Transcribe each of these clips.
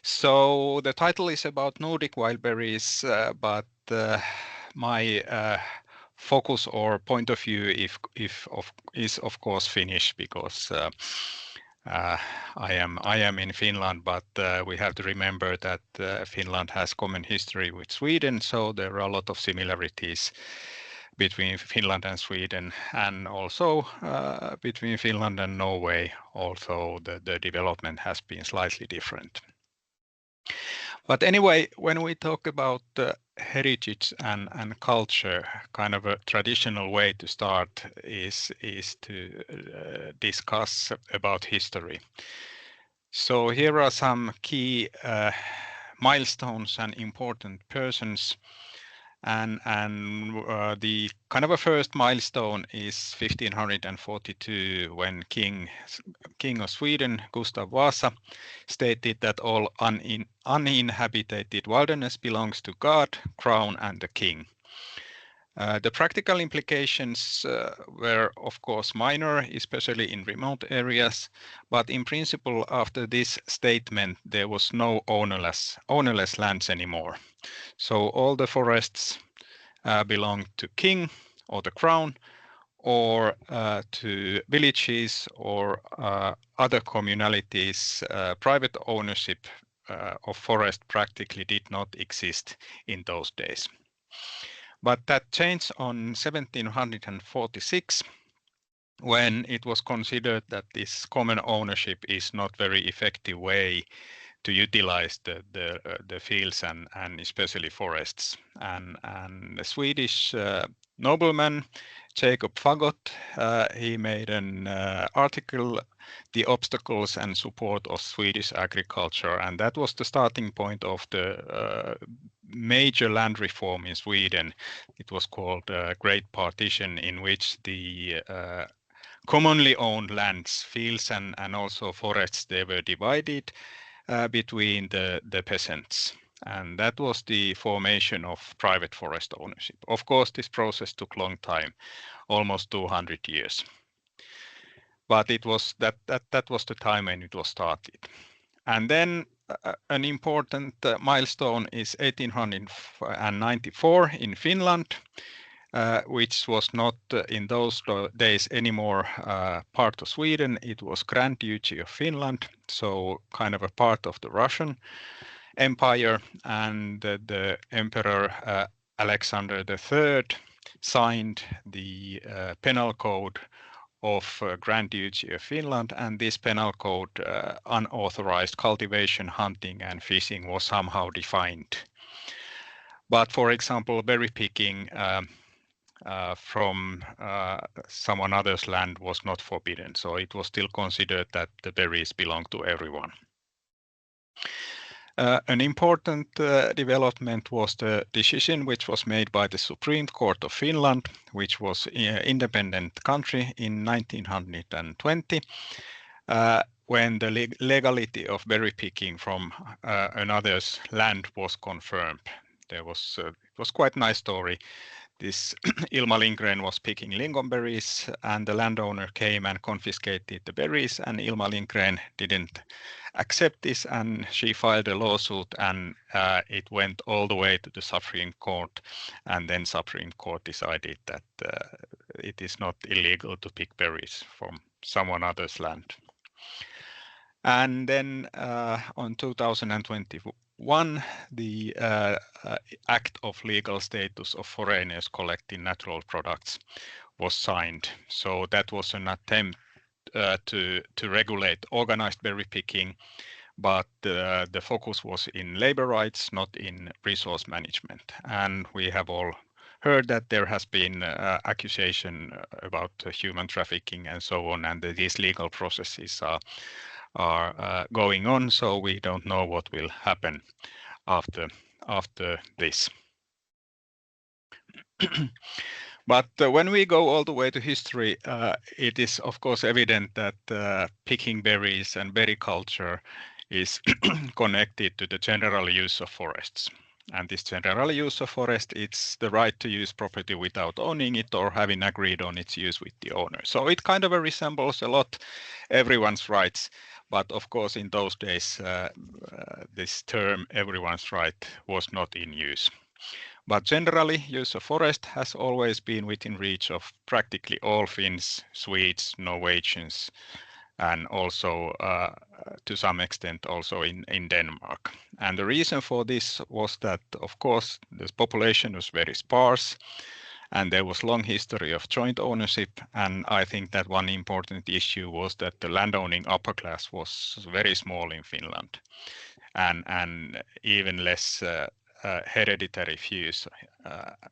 So the title is about Nordic wild berries, but my focus or point of view is of course Finnish, because I am in Finland, but we have to remember that Finland has common history with Sweden, so there are a lot of similarities between Finland and Sweden, and also between Finland and Norway, although the development has been slightly different. But anyway, when we talk about heritage and culture, kind of a traditional way to start is to discuss about history. So here are some key milestones and important persons. And the kind of a first milestone is 1542, when King of Sweden, Gustav Vasa, stated that all uninhabited wilderness belongs to God, Crown, and the King. The practical implications were, of course, minor, especially in remote areas, but in principle, after this statement, there was no ownerless lands anymore. So all the forests belonged to King or the Crown, or to villages or other communalities. Private ownership of forest practically did not exist in those days. But that changed on 1746, when it was considered that this common ownership is not very effective way to utilize the fields and especially forests. And the Swedish nobleman Jacob Fagot, he made an article, The Obstacles and Support of Swedish Agriculture, and that was the starting point of the major land reform in Sweden. It was called Great Partition, in which the commonly owned lands, fields and also forests, they were divided between the peasants. And that was the formation of private forest ownership. Of course, this process took a long time, almost 200 years. But it was that was the time when it was started. And then an important milestone is 1894 in Finland, which was not in those days anymore part of Sweden. It was Grand Duchy of Finland, so kind of a part of the Russian Empire, and the Emperor Alexander III signed the penal code of Grand Duchy of Finland, and this penal code, unauthorized cultivation, hunting and fishing was somehow defined. But for example, berry picking from someone else's land was not forbidden, so it was still considered that the berries belong to everyone. An important development was the decision which was made by the Supreme Court of Finland, which was an independent country in 1920, when the legality of berry picking from another's land was confirmed. There was it was quite a nice story. This Ilma Lindgren was picking lingonberries, and the landowner came and confiscated the berries, and Ilma Lindgren didn't accept this, and she filed a lawsuit, and it went all the way to the Supreme Court, and then Supreme Court decided that it is not illegal to pick berries from someone else's land. And then on 2021, the Act of Legal Status of Foreigners Collecting Natural Products was signed. So that was an attempt to regulate organized berry picking, but the focus was in labor rights, not in resource management. And we have all heard that there has been accusation about human trafficking and so on, and these legal processes are going on, so we don't know what will happen after this. But when we go all the way to history, it is of course evident that picking berries and berry culture is connected to the general use of forests. And this general use of forest, it's the right to use property without owning it or having agreed on its use with the owner. So it kind of resembles a lot everyone's rights. But of course, in those days, this term everyone's right was not in use. But generally, use of forest has always been within reach of practically all Finns, Swedes, Norwegians, and also to some extent also in Denmark. And the reason for this was that, of course, the population was very sparse and there was long history of joint ownership. And I think that one important issue was that the landowning upper class was very small in Finland and even less hereditary fews.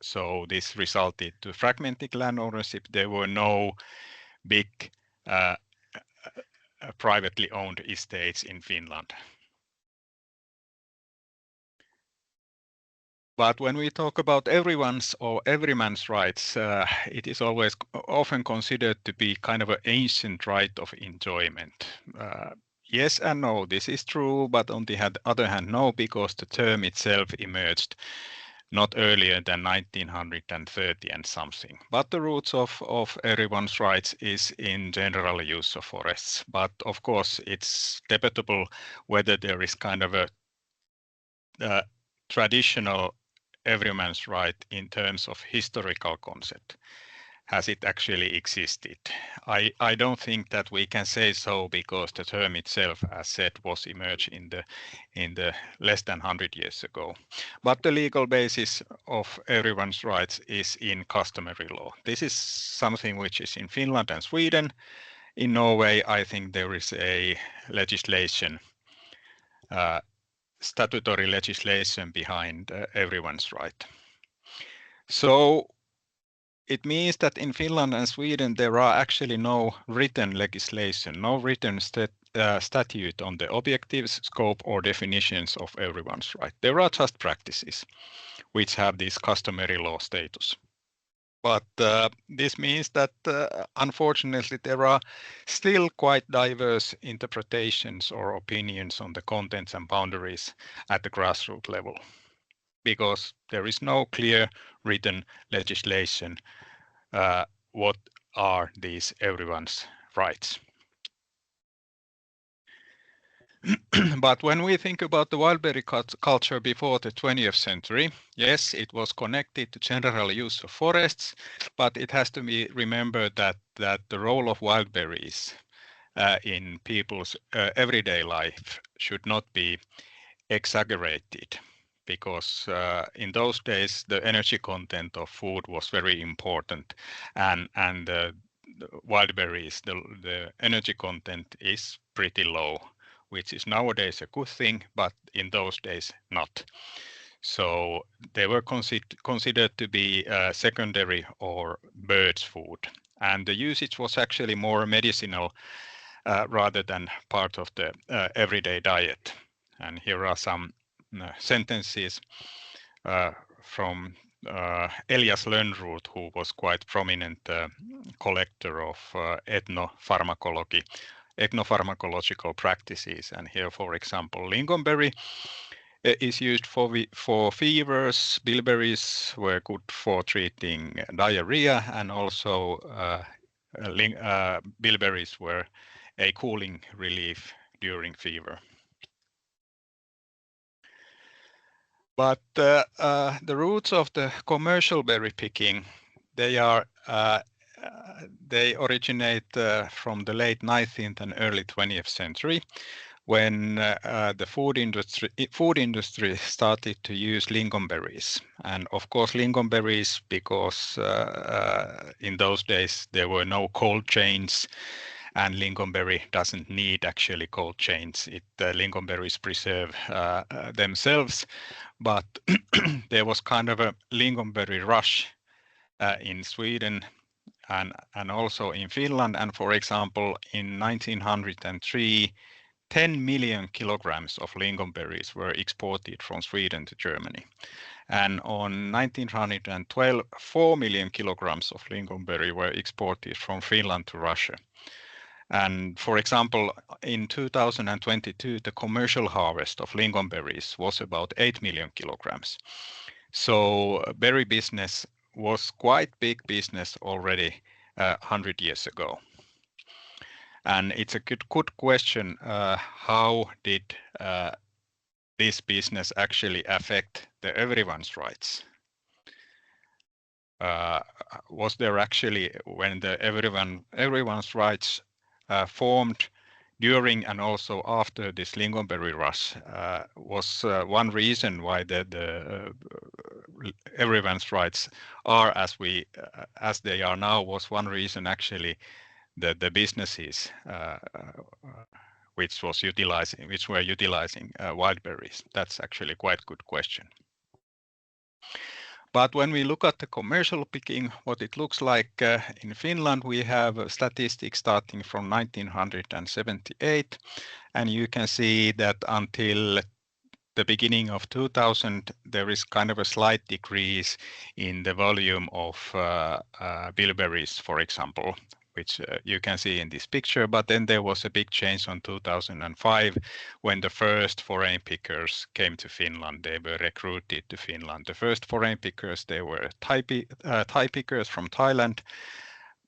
So this resulted to fragmented land ownership. There were no big privately owned estates in Finland. But when we talk about everyone's or everyman's rights, it is always often considered to be kind of an ancient right of enjoyment. Yes and no, this is true, but on the other hand, no, because the term itself emerged not earlier than 1930 and something. But the roots of everyone's rights is in general use of forests. But of course, it's debatable whether there is kind of a traditional everyman's right in terms of historical concept. Has it actually existed? I don't think that we can say so because the term itself, as said, was emerged in the less than 100 years ago. But the legal basis of everyone's rights is in customary law. This is something which is in Finland and Sweden. In Norway, I think there is a legislation, statutory legislation behind everyone's right. So it means that in Finland and Sweden, there are actually no written legislation, no written statute on the objectives, scope, or definitions of everyone's right. There are just practices which have this customary law status. But this means that, unfortunately, there are still quite diverse interpretations or opinions on the contents and boundaries at the grassroots level, because there is no clear written legislation. What are these everyone's rights? But when we think about the wildberry culture before the 20th century, yes, it was connected to general use of forests, but it has to be remembered that the role of wildberries in people's everyday life should not be exaggerated, because in those days the energy content of food was very important, and the wildberries, the energy content is pretty low, which is nowadays a good thing, but in those days not. So they were considered to be secondary or birds' food, and the usage was actually more medicinal rather than part of the everyday diet. And here are some sentences from Elias Lönnroth, who was quite prominent collector of ethnopharmacological practices. And here, for example, lingonberry is used for fevers. Bilberries were good for treating diarrhea, and also bilberries were a cooling relief during fever. But the roots of the commercial berry picking, they originate from the late 19th and early 20th century, when the food industry started to use lingonberries. And of course, lingonberries, because in those days there were no cold chains, and lingonberry doesn't need actually cold chains. Lingonberries preserve themselves, but there was kind of a lingonberry rush in Sweden and also in Finland. And for example, in 1903, 10 million kilograms of lingonberries were exported from Sweden to Germany. And on 1912, 4 million kilograms of lingonberry were exported from Finland to Russia. And for example, in 2022, the commercial harvest of lingonberries was about 8 million kilograms. So berry business was quite big business already 100 years ago. And it's a good question. How did this business actually affect the everyone's rights? Was there actually, when the everyone's rights formed during and also after this lingonberry rush, was one reason why the everyone's rights are as they are now, was one reason actually the businesses which were utilizing wild berries? That's actually quite a good question. But when we look at the commercial picking, what it looks like in Finland, we have statistics starting from 1978, and you can see that until the beginning of 2000, there is kind of a slight decrease in the volume of bilberries, for example, which you can see in this picture. But then there was a big change on 2005 when the first foreign pickers came to Finland. They were recruited to Finland. The first foreign pickers, they were Thai pickers from Thailand,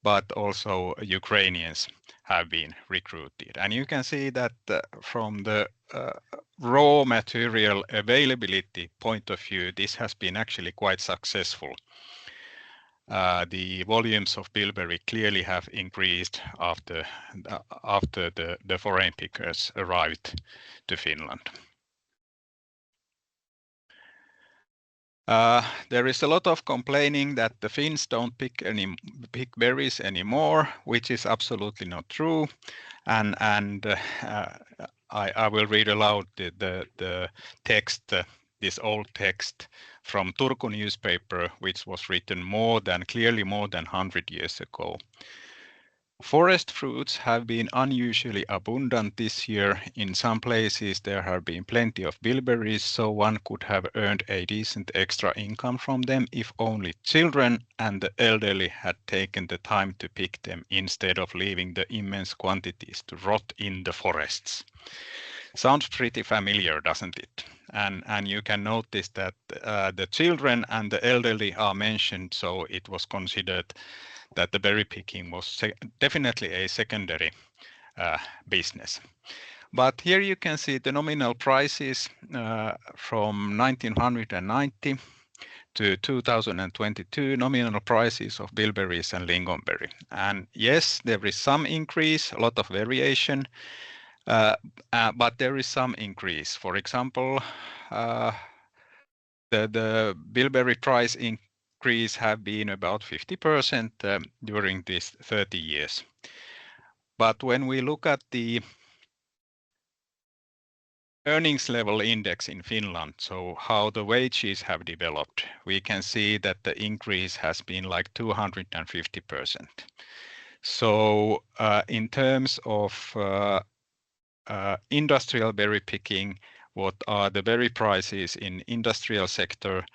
but also Ukrainians have been recruited. And you can see that from the raw material availability point of view, this has been actually quite successful. The volumes of bilberry clearly have increased after the foreign pickers arrived to Finland. There is a lot of complaining that the Finns don't pick berries anymore, which is absolutely not true. And I will read aloud the text, this old text from Turku newspaper, which was written clearly more than 100 years ago. Forest fruits have been unusually abundant this year. In some places there have been plenty of bilberries, so one could have earned a decent extra income from them if only children and the elderly had taken the time to pick them instead of leaving the immense quantities to rot in the forests. Sounds pretty familiar, doesn't it? And you can notice that the children and the elderly are mentioned, so it was considered that the berry picking was definitely a secondary business. But here you can see the nominal prices from 1990 to 2022, nominal prices of bilberries and lingonberry. And yes, there is some increase, a lot of variation, but there is some increase. For example, the bilberry price increase have been about 50% during these 30 years. But when we look at the earnings level index in Finland, so how the wages have developed, we can see that the increase has been like 250%. So in terms of industrial berry picking, what are the berry prices in industrial sector,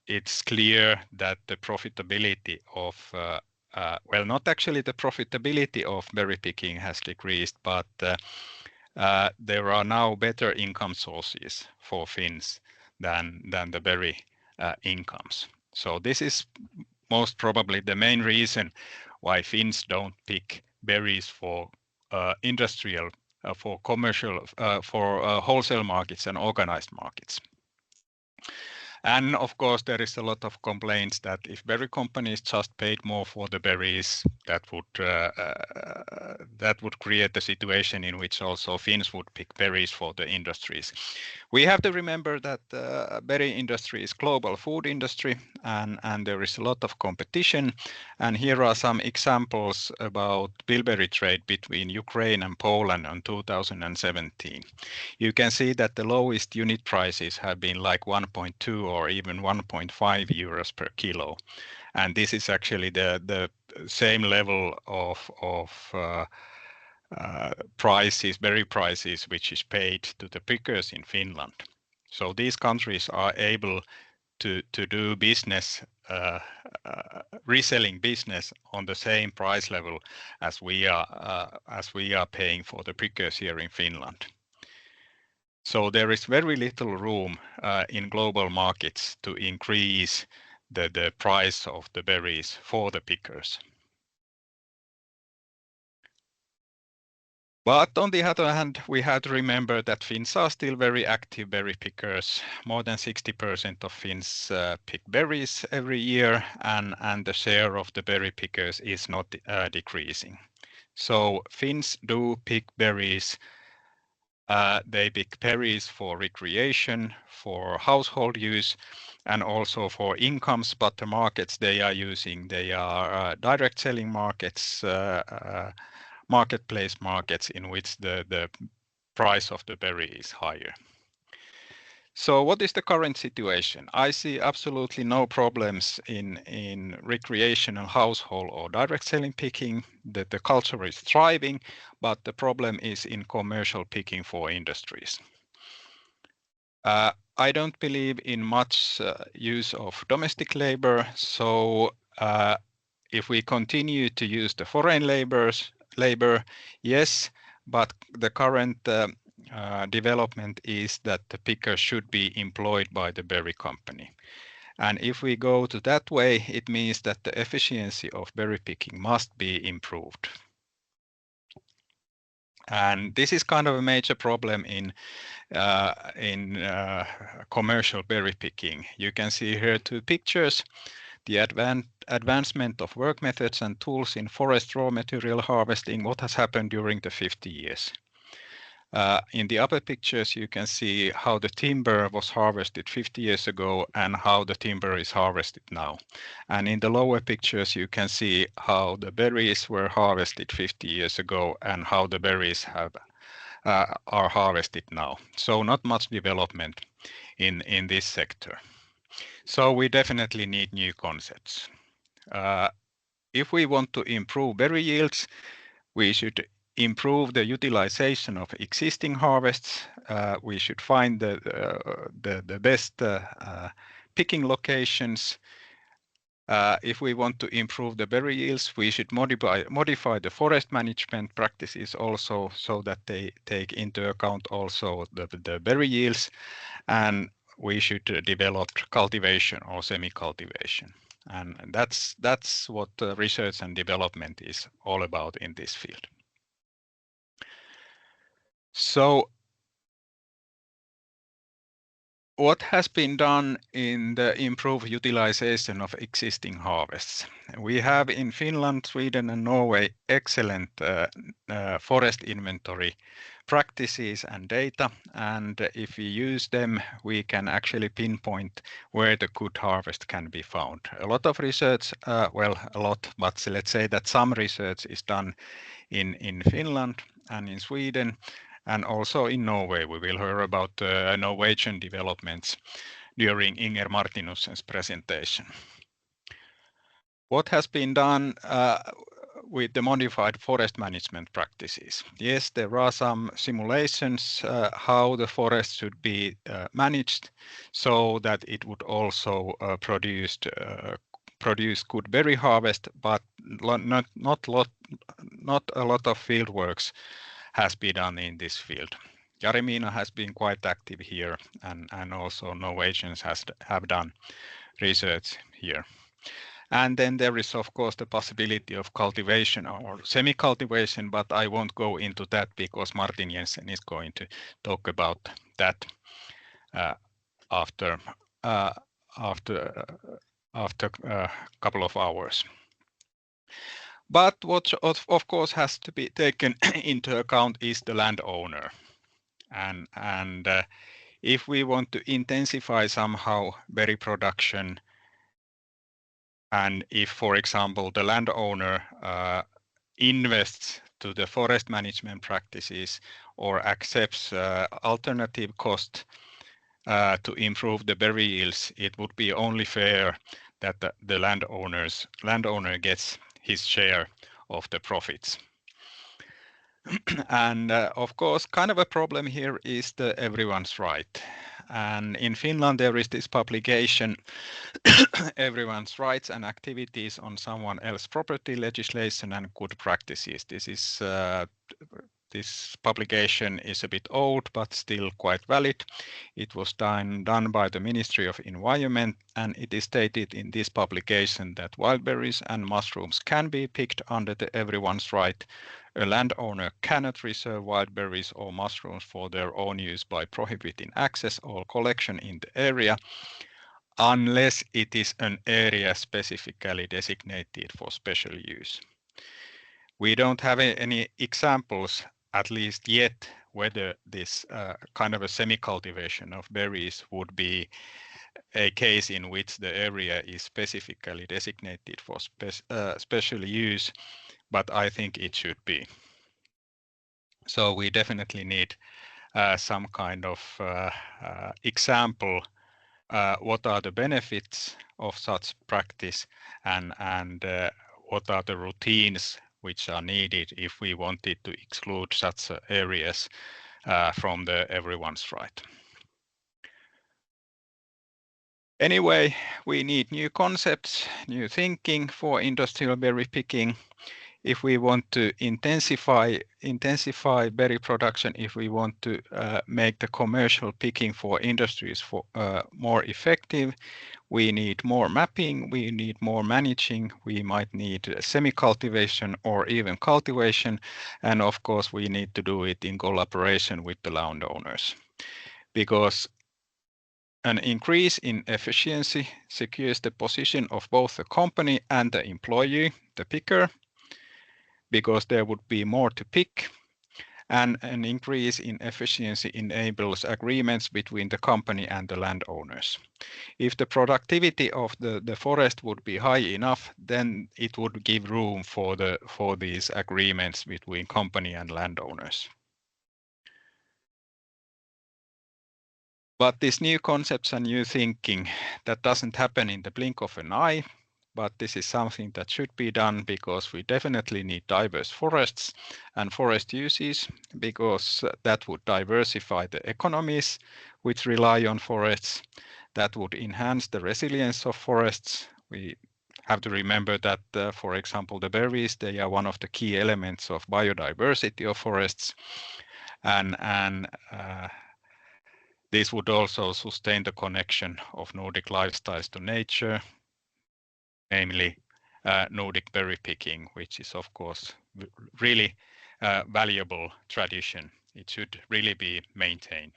it's clear that the profitability of, well, not actually the profitability of berry picking has decreased, but there are now better income sources for Finns than the berry incomes. So this is most probably the main reason why Finns don't pick berries for industrial, for commercial, for wholesale markets and organized markets. And of course, there is a lot of complaints that if berry companies just paid more for the berries, that would create a situation in which also Finns would pick berries for the industries. We have to remember that the berry industry is global food industry, and there is a lot of competition. And here are some examples about bilberry trade between Ukraine and Poland in 2017. You can see that the lowest unit prices have been like 1.2 or even 1.5 euros per kilo. And this is actually the same level of prices, berry prices, which is paid to the pickers in Finland. So these countries are able to do business, reselling business on the same price level as we are paying for the pickers here in Finland. So there is very little room in global markets to increase the price of the berries for the pickers. But on the other hand, we have to remember that Finns are still very active berry pickers. More than 60% of Finns pick berries every year, and the share of the berry pickers is not decreasing. So Finns do pick berries. They pick berries for recreation, for household use, and also for incomes. But the markets they are using, they are direct selling markets, marketplace markets in which the price of the berry is higher. So what is the current situation? I see absolutely no problems in recreational household or direct selling picking. The culture is thriving, but the problem is in commercial picking for industries. I don't believe in much use of domestic labor. So if we continue to use the foreign labor, yes, but the current development is that the picker should be employed by the berry company. And if we go to that way, it means that the efficiency of berry picking must be improved. And this is kind of a major problem in commercial berry picking. You can see here two pictures. The advancement of work methods and tools in forest raw material harvesting, what has happened during the 50 years. In the upper pictures, you can see how the timber was harvested 50 years ago and how the timber is harvested now. And in the lower pictures, you can see how the berries were harvested 50 years ago and how the berries are harvested now. So not much development in this sector. So we definitely need new concepts. If we want to improve berry yields, we should improve the utilization of existing harvests. We should find the best picking locations. If we want to improve the berry yields, we should modify the forest management practices also so that they take into account also the berry yields, and we should develop cultivation or semi-cultivation. And that's what research and development is all about in this field. So what has been done in the improved utilization of existing harvests? We have in Finland, Sweden, and Norway excellent forest inventory practices and data. And if we use them, we can actually pinpoint where the good harvest can be found. A lot of research, well, a lot, but let's say that some research is done in Finland and in Sweden. And also in Norway, we will hear about Norwegian developments during Inger Martinussen's presentation. What has been done with the modified forest management practices? Yes, there are some simulations how the forest should be managed so that it would also produce good berry harvest, but not a lot of field works has been done in this field. Jari-Miina has been quite active here, and also Norwegians have done research here. And then there is, of course, the possibility of cultivation or semi-cultivation, but I won't go into that because Martin Jensen is going to talk about that after a couple of hours. But what of course has to be taken into account is the landowner. And if we want to intensify somehow berry production, and if, for example, the landowner invests to the forest management practices or accepts alternative cost to improve the berry yields, it would be only fair that the landowner gets his share of the profits. And of course, kind of a problem here is the everyone's right. And in Finland, there is this publication, Everyone's Rights and Activities on Someone Else's Property Legislation and Good Practices. This is This publication is a bit old, but still quite valid. It was done by the Ministry of Environment, and it is stated in this publication that wild berries and mushrooms can be picked under the everyone's right. A landowner cannot reserve wild berries or mushrooms for their own use by prohibiting access or collection in the area, unless it is an area specifically designated for special use. We don't have any examples, at least yet, whether this kind of a semi-cultivation of berries would be a case in which the area is specifically designated for special use, but I think it should be. So we definitely need some kind of example. What are the benefits of such practice, and what are the routines which are needed if we wanted to exclude such areas from the everyone's right. Anyway, we need new concepts, new thinking for industrial berry picking. If we want to intensify berry production, if we want to make the commercial picking for industries more effective, we need more mapping, we need more managing, we might need semi-cultivation or even cultivation, and of course we need to do it in collaboration with the landowners, because an increase in efficiency secures the position of both the company and the employee, the picker, because there would be more to pick, and an increase in efficiency enables agreements between the company and the landowners. If the productivity of the forest would be high enough, then it would give room for these agreements between company and landowners. But these new concepts and new thinking, that doesn't happen in the blink of an eye. But this is something that should be done, because we definitely need diverse forests and forest uses, because that would diversify the economies which rely on forests. That would enhance the resilience of forests. We have to remember that, for example, the berries, they are one of the key elements of biodiversity of forests. And this would also sustain the connection of Nordic lifestyles to nature, namely Nordic berry picking, which is of course really valuable tradition. It should really be maintained.